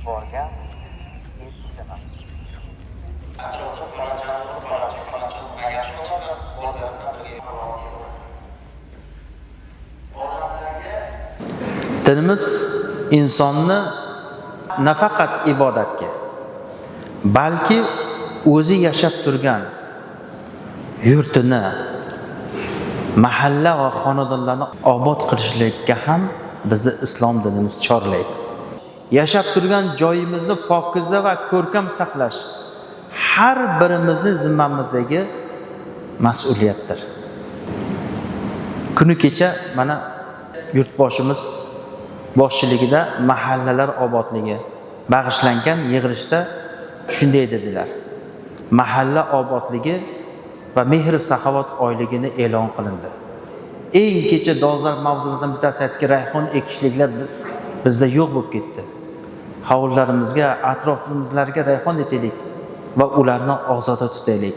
borgan eshitiman. Dinimiz insonni nafaqat ibodatga, balki o'zi yashab turgan yurtini, mahalla va xonadonlarni obod qilishlikka ham bizni islom dinimiz chorlaydi. Yashab turgan joyimizni pokiza va ko'rkam saqlash har birimizning zimmamizdagi mas'uliyatdir. Kuni kecha mana yurtboshimiz boshchiligida mahallalar obodligi bag'ishlangan yig'ilishda shunday dedilar: mahalla obodligi va mehr saxovat oyligini e'lon qilindi. Eng kecha dolzarb mavzulardan bittasi aytgan rayhon ekishliklar bizda yo'q bo'lib ketdi. Hovlilarimizga, atrofimizlarga rayhon ekaylik va ularni ozoda tutaylik.